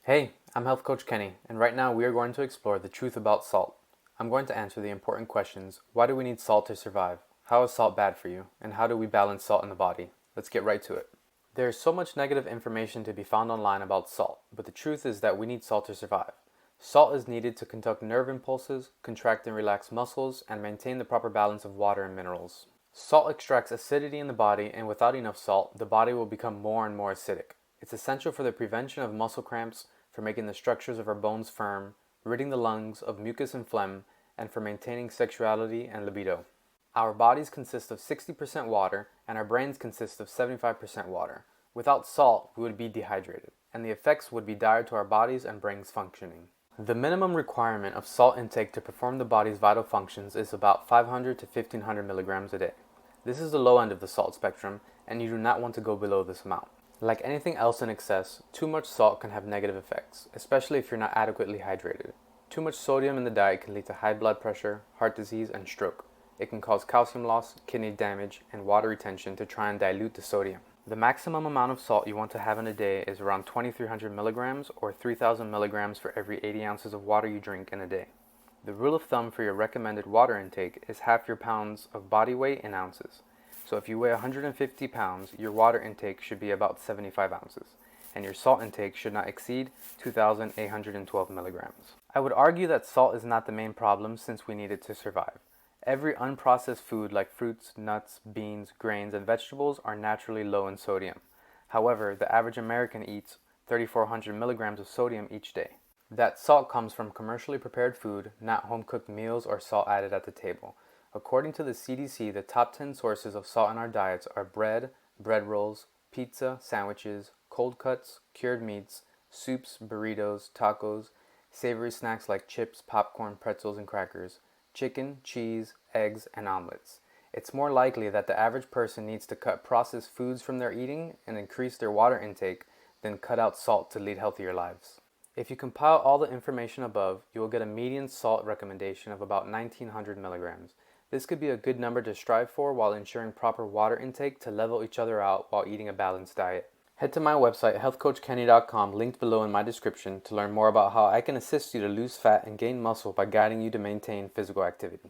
Hey, I'm Health Coach Kenny, and right now we are going to explore the truth about salt. I'm going to answer the important questions: why do we need salt to survive? How is salt bad for you? And how do we balance salt in the body? Let's get right to it. There is so much negative information to be found online about salt, but the truth is that we need salt to survive. Salt is needed to conduct nerve impulses, contract and relax muscles, and maintain the proper balance of water and minerals. Salt extracts acidity in the body, and without enough salt, the body will become more and more acidic. It's essential for the prevention of muscle cramps, for making the structures of our bones firm, ridding the lungs of mucus and phlegm, and for maintaining sexuality and libido. Our bodies consist of 60% water, and our brains consist of 75% water. Without salt, we would be dehydrated, and the effects would be dire to our bodies and brains functioning. The minimum requirement of salt intake to perform the body's vital functions is about 500 to 1500 milligrams a day. This is the low end of the salt spectrum, and you do not want to go below this amount. Like anything else in excess, too much salt can have negative effects, especially if you're not adequately hydrated. Too much sodium in the diet can lead to high blood pressure, heart disease, and stroke. It can cause calcium loss, kidney damage, and water retention to try and dilute the sodium. The maximum amount of salt you want to have in a day is around 2300 milligrams or 3000 milligrams for every 80 ounces of water you drink in a day. The rule of thumb for your recommended water intake is half your pounds of body weight in ounces. So if you weigh 150 pounds, your water intake should be about 75 ounces, and your salt intake should not exceed 2,812 milligrams. I would argue that salt is not the main problem since we need it to survive. Every unprocessed food like fruits, nuts, beans, grains, and vegetables are naturally low in sodium. However, the average American eats 3,400 milligrams of sodium each day. That salt comes from commercially prepared food, not home-cooked meals or salt added at the table. According to the CDC, the top 10 sources of salt in our diets are bread, bread rolls, pizza, sandwiches, cold cuts, cured meats, soups, burritos, tacos, savory snacks like chips, popcorn, pretzels, and crackers, chicken, cheese, eggs, and omelets. It's more likely that the average person needs to cut processed foods from their eating and increase their water intake than cut out salt to lead healthier lives. If you compile all the information above, you will get a median salt recommendation of about 1900 milligrams. This could be a good number to strive for while ensuring proper water intake to level each other out while eating a balanced diet. Head to my website, healthcoachkenny.com, linked below in my description, to learn more about how I can assist you to lose fat and gain muscle by guiding you to maintain physical activity.